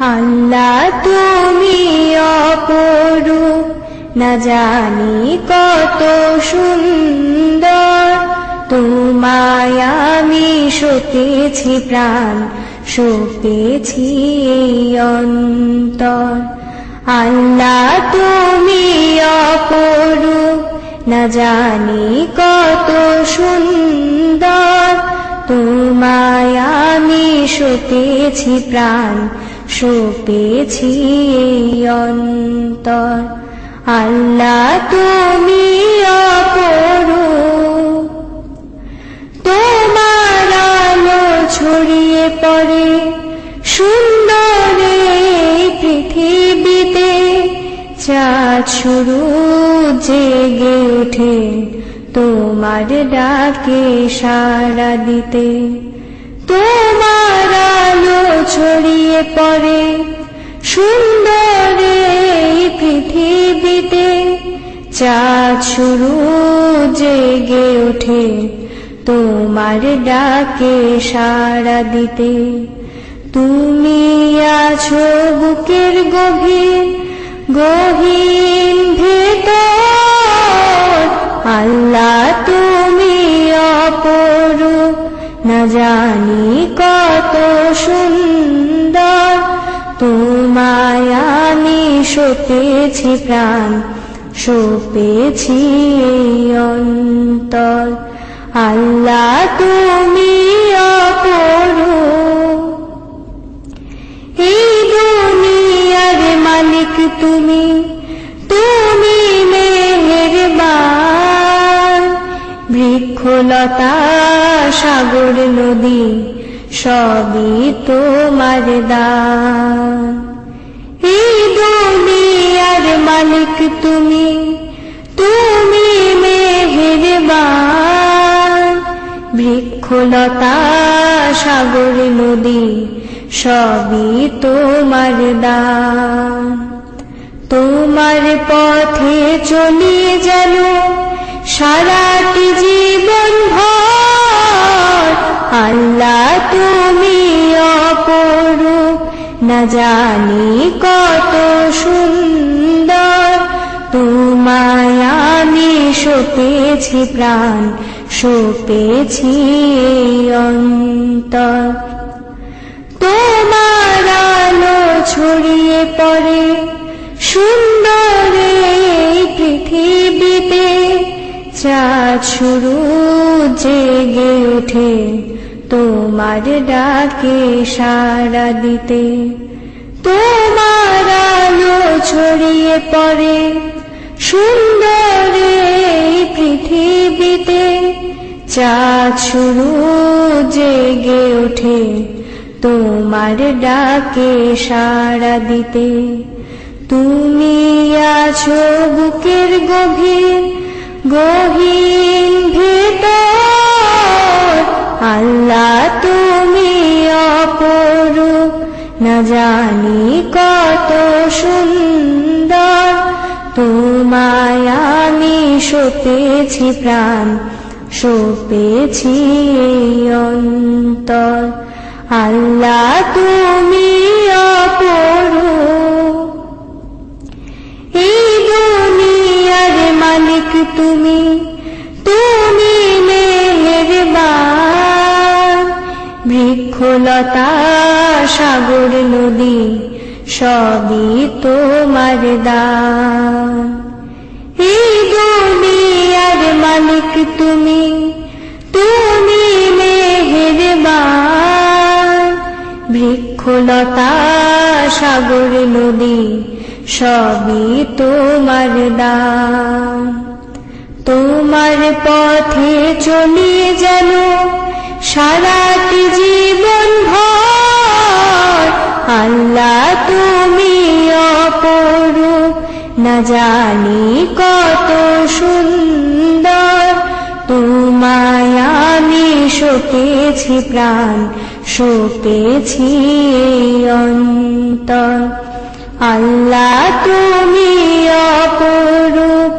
আল্লাহ তুমি অপরূপ, না জানি কত সুন্দর। তোমায় আমি সপেছি প্রাণ, সপেছি এই অন্তর। আল্লাহ তুমি অপরূপ, না জানি কত সুন্দর। তোমায় আমি সপেছি প্রাণ, সপেছি এই অন্তর। আল্লাহ তুমি অপরূপ, তোমার আলো ছড়িয়ে পড়ে সুন্দর এই পৃথিবীতে। চাঁদ শুরু জেগে ওঠে তোমার ডাকে সাড়া দিতে। তোমার আলো ছড়িয়ে পড়ে সুন্দর এই পৃথিবীতে। চাঁদ শুরু জেগে ওঠে তোমার ডাকে সাড়া দিতে। তুমি আছো বুকের গভীর গহীন ভেতর। আল্লাহ তুমি অপরূপ, না জানি কত সুন্দর। তোমায় আমি সপেছি প্রাণ, সপেছি এই অন্তর। আল্লাহ তুমি অপরূপ, এই দুনিয়ার মালিক তুমি, তুমি মেহেরবান। বৃক্ষলতা সাগর নদী সবই তোমার দান। এই দুনিয়ার মালিক তুমি, তুমি মেহেরবান। বৃক্ষলতা সাগর নদী সবই তোমার দান। তোমার পথে চলি যেন সারাটি জীবন ভর। আল্লাহ তুমি অপরূপ, না জানি কত সুন্দর। তোমায় আমি সপেছি প্রাণ, সপেছি এই অন্তর। তোমার আলো ছড়িয়ে পড়ে সুন্দর এই পৃথিবীতে। চাঁদ শুরু জেগে ওঠে তোমার ডাকে সাড়া দিতে। তোমার আলো ছড়িয়ে পড়ে সুন্দর এই পৃথিবীতে। চাঁদ শুরু জেগে ওঠে তোমার ডাকে সাড়া দিতে। তুমি আছো বুকের গভীর গহীন ভেতর। আল্লাহ তুমি অপরূপ, না জানি কত সুন্দর। তোমায় আমি সপেছি প্রাণ, সপেছি এই অন্তর। আল্লাহ তুমি অপরূপ, এই দুনিয়ার মালিক তুমি, তুমি মেহেরবান। বৃক্ষলতা সাগর নদী সবই তোমার দান। এই দুনিয়ার মালিক তুমি, তুমি মেহেরবান। বৃক্ষলতা সাগর নদী সবই তোমার দান। তোমার পথে চলি যেন সারাটি জীবন ভর। আল্লাহ তুমি অপরূপ, না জানি কত সুন্দর। তোমায় আমি সপেছি প্রাণ, সপেছি এই অন্তর। আল্লাহ তুমি অপরূপ,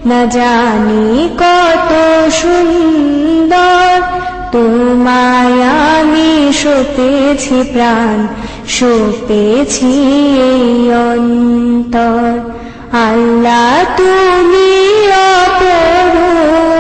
না জানি কত সুন্দর। তোমায় আমি সপেছি প্রাণ, সপেছি এই অন্তর। আল্লাহ তুমি অপরূপ,